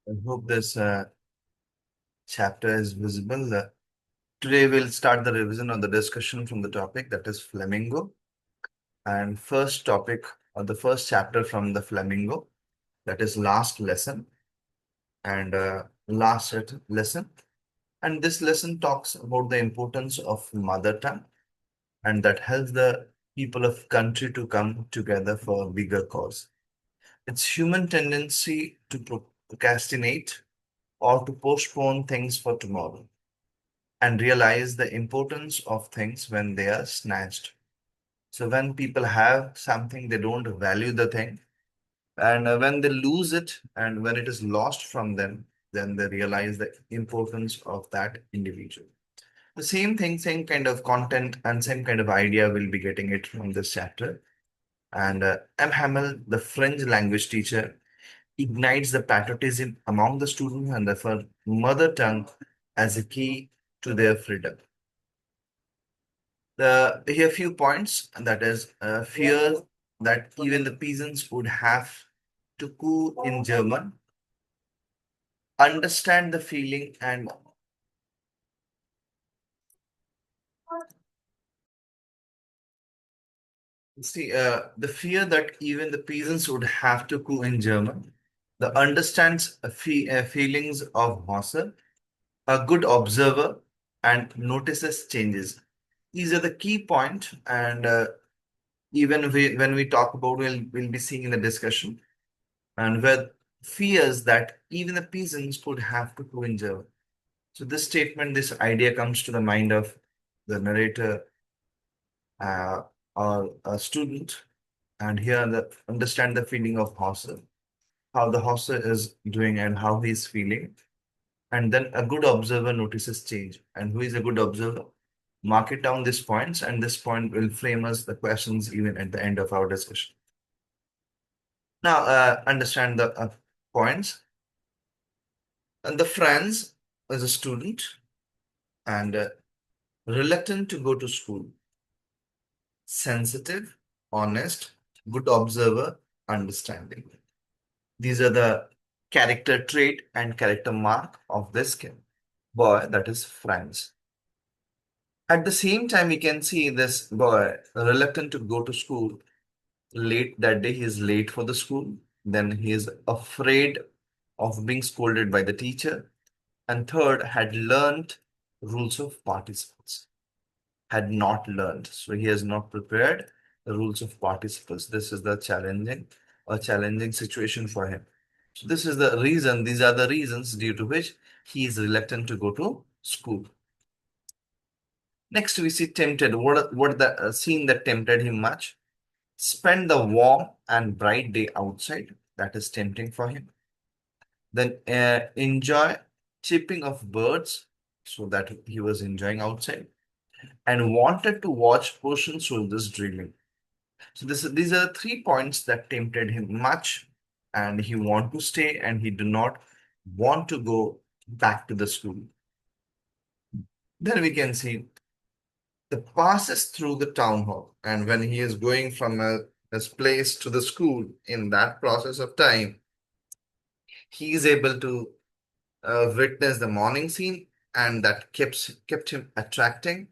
I hope this chapter is visible. Today we'll start the revision on the discussion from the topic that is Flamingo. And first topic or the first chapter from the Flamingo, that is last lesson and lesson. And this lesson talks about the importance of mother tongue and that helps the people of country to come together for a bigger cause. It's human tendency to procrastinate or to postpone things for tomorrow and realize the importance of things when they are snatched. So when people have something, they don't value the thing. And when they lose it and when it is lost from them, then they realize the importance of that individual. The same thing, same kind of content and same kind of idea we'll be getting it from this chapter. And M. Hamel, the French language teacher, ignites the patriotism among the students and therefore mother tongue as a key to their freedom. Here few points, and that is fear that even the peasants would have to coo in German, understand the feeling and see the fear that even the peasants would have to coo in German, the understands feelings of Hauser, a good observer and notices changes. These are the key point, and even when we talk about, we'll be seeing in the discussion and with fears that even the peasants would have to go in jail. So this statement, this idea comes to the mind of the narrator uh, or a student, and here understand the feeling of Hauser, how the Hauser is doing and how he's feeling. And then a good observer notices change. And who is a good observer? Mark it down these points, and this point will frame us the questions even at the end of our discussion. Now, understand the points. And the Franz is a student and reluctant to go to school, sensitive, honest, good observer, understanding. These are the character trait and character mark of this boy, that is Franz. At the same time, we can see this boy reluctant to go to school. Late that day, he is late for the school. Then he is afraid of being scolded by the teacher. And third, had learned rules of participants. Had not learned. So he has not prepared the rules of participants. This is the challenging situation for him. So this is the reason, these are the reasons due to which he is reluctant to go to school. Next, we see tempted. What the scene that tempted him much? Spend the warm and bright day outside. That is tempting for him. Then enjoy chirping of birds, so that he was enjoying outside, and wanted to watch Persian soldiers drilling. So these are the 3 points that tempted him much, and he want to stay, and he do not want to go back to the school. Then we can see the passes through the town hall, and when he is going from his place to the school, in that process of time, he is able to witness the morning scene, and that kept him attracting.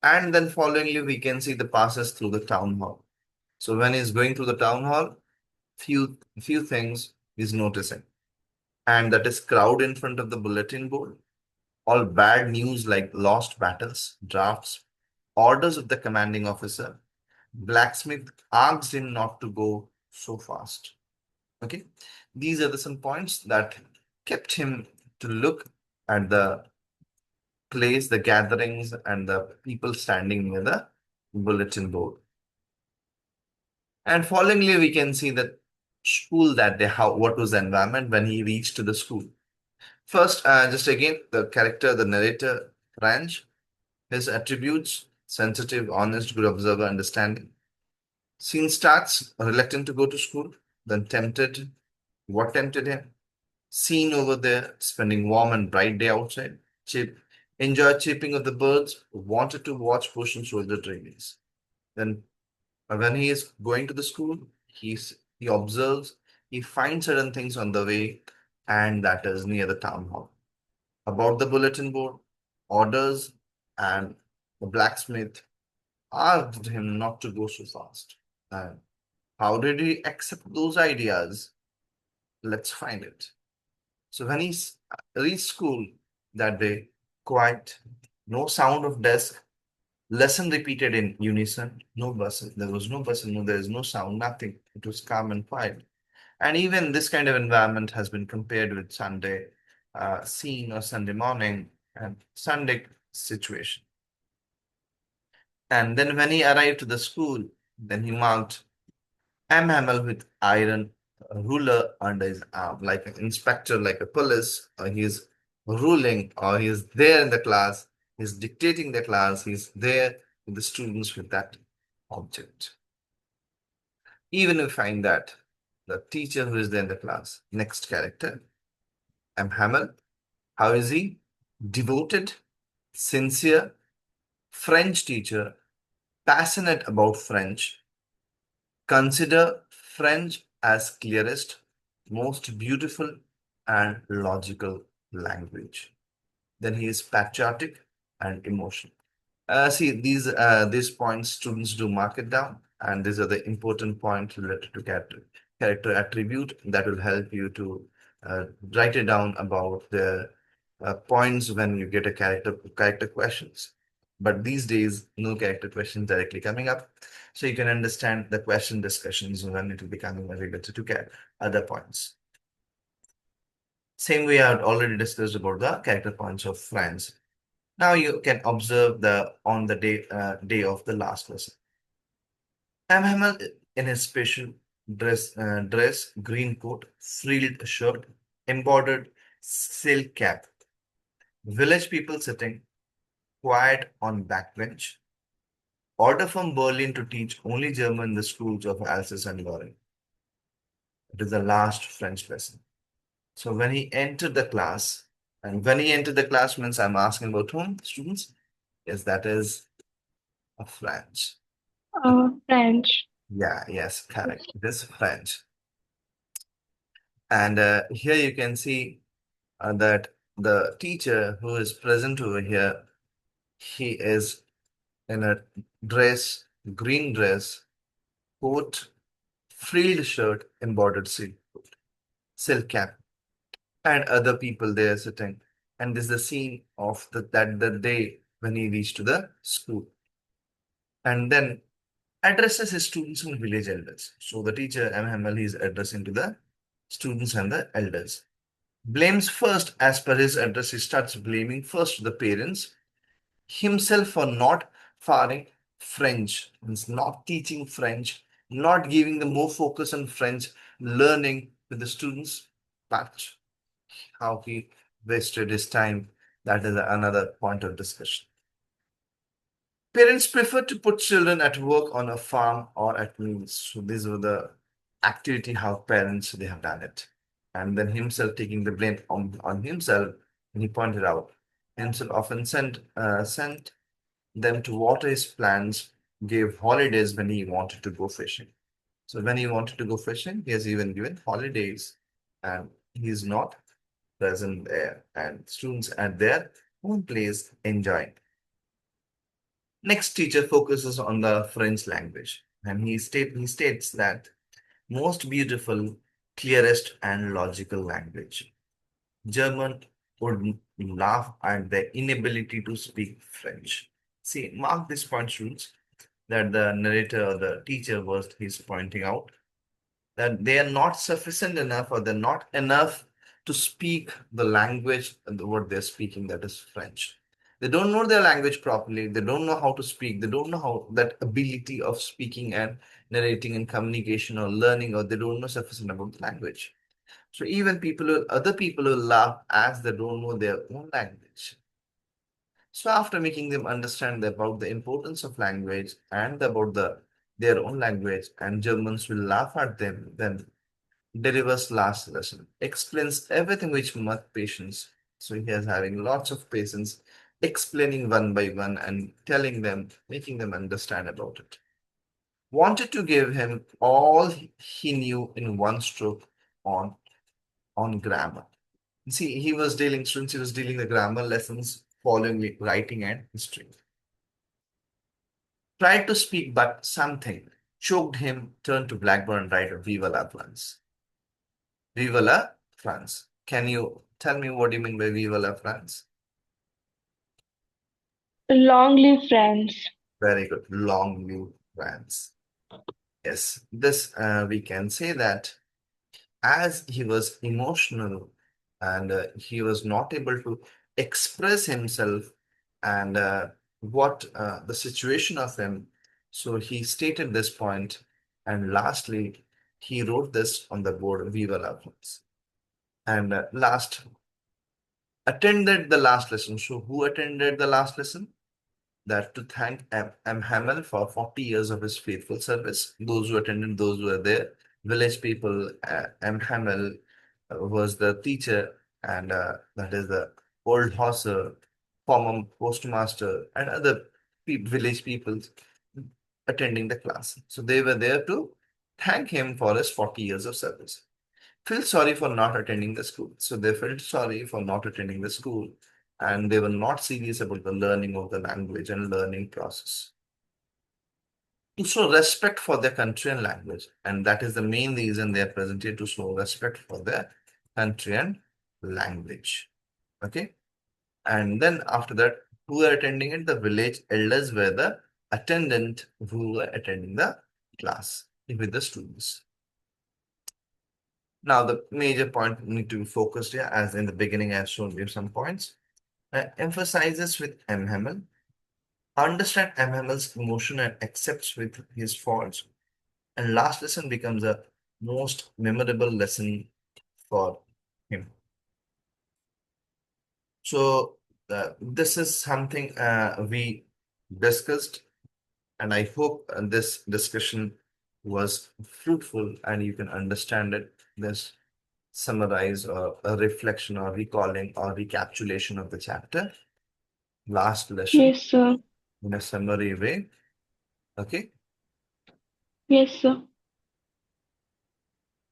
And then followingly, we can see the passes through the town hall. So when he's going through the town hall, few things he's noticing, and that is crowd in front of the bulletin board, all bad news like lost battles, drafts, orders of the commanding officer. Blacksmith asked him not to go so fast. Okay, these are some points that kept him to look at the place, the gatherings, and the people standing near the bulletin board. And followingly, we can see the school that day, how what was the environment when he reached to the school. First, just again, the character, the narrator, Ranch, his attributes, sensitive, honest, good observer, understanding. Scene starts, reluctant to go to school, then tempted. What tempted him? Scene over there, spending warm and bright day outside. Chip, enjoy chirping of the birds, wanted to watch Persian soldier trainings. Then when he is going to the school, he observes, he finds certain things on the way, and that is near the town hall. About the bulletin board, orders, and the blacksmith asked him not to go so fast. And how did he accept those ideas? Let's find it. So when reached school that day, quiet, no sound of desk, lesson repeated in unison, no bustle. There was no bustle, no, there is no sound, nothing. It was calm and quiet. And even this kind of environment has been compared with Sunday scene or Sunday morning and Sunday situation. And then when he arrived to the school, then he marked M. Hamel with iron ruler under his arm, like an inspector, like a police. He's ruling, or he's there in the class. He's dictating the class. He's there with the students with that object. Even if we find that the teacher who is there in the class, next character, M. Hamel, how is he? Devoted, sincere, French teacher, passionate about French, consider French as clearest, most beautiful, and logical language. Then he is patriotic and emotional. See, these points students do mark it down, and these are the important points related to character attribute that will help you to write it down about the points when you get a character questions. But these days, no character questions directly coming up, so you can understand the question discussions when it will be coming related to other points. Same way I had already discussed about the character points of France. Now you can observe the on the day of the last lesson. M. Hamel in his special dress, green coat, frilled shirt, embroidered silk cap. Village people sitting quiet on backbench. Order from Berlin to teach only German in the schools of Alsace and Lorraine. It is the last French lesson. So when he entered the class, and when he entered the class means I'm asking about whom? Students? Yes, that is a French. French. Yeah, yes, correct. It is French. And here you can see that the teacher who is present over here, he is in a dress, green dress, coat, frilled shirt, embroidered silk cap, and other people there sitting. And this is the scene of the day when he reached to the school. And then addresses his students and village elders. So the teacher, M. Hamel, he is addressing to the students and the elders. Blames first, as per his address, he starts blaming first the parents, himself for not faring French, means not teaching French, not giving the more focus on French learning with the students, but how he wasted his time. That is another point of discussion. Parents prefer to put children at work on a farm or at meals. So these were the activity how parents they have done it. And then himself taking the blame on himself, and he pointed out himself often sent them to water his plants, gave holidays when he wanted to go fishing. So when he wanted to go fishing, he has even given holidays, and he is not present there. And students at their own place enjoying. Next teacher focuses on the French language, and he states that most beautiful, clearest, and logical language. German would laugh at the inability to speak French. See, mark this point, students, that the narrator or the teacher was he's pointing out that they are not sufficient enough or they're not enough to speak the language and what they're speaking, that is French. They don't know their language properly. They don't know how to speak. They don't know how that ability of speaking and narrating and communication or learning, or they don't know sufficient about the language. So even other people will laugh as they don't know their own language. So after making them understand about the importance of language and about their own language, and Germans will laugh at them, then delivers last lesson, explains everything with much patience. So he is having lots of patience, explaining one by one and telling them, making them understand about it. Wanted to give him all he knew in one stroke on, on grammar. See, he was dealing the grammar lessons following writing and history. Tried to speak, but something choked him, turned to Blackburn and write Viva la France. Viva la France. Can you tell me what you mean by Viva la France? Long live France. Very good. Long live France. Yes, this we can say that as he was emotional and he was not able to express himself and what the situation of him. So he stated this point, and lastly, he wrote this on the board, Viva la France. And last, attended the last lesson. So who attended the last lesson? That to thank M. Hamel for 40 years of his faithful service. Those who attended, those who were there, village people, M. Hamel was the teacher, and that is the old hosser, former postmaster, and other village people attending the class. So they were there to thank him for his 40 years of service. Feel sorry for not attending the school. So they felt sorry for not attending the school, and they were not serious about the learning of the language and learning process. To show respect for their country and language. And that is the main reason they are present here, to show respect for their country and language. Okay. And then after that, who were attending it? The village elders were the attendant who were attending the class with the students. Now, the major point need to be focused here, as in the beginning, I've shown you some points. Emphasizes with M. Hamel, understand M. Hamel's emotion and accepts with his faults. And last lesson becomes a most memorable lesson for him. So, this is something we discussed, and I hope this discussion was fruitful and you can understand it. This summarize or a reflection or recalling or recapitulation of the chapter, last lesson Yes, sir. in a summary way. Okay. Yes, sir.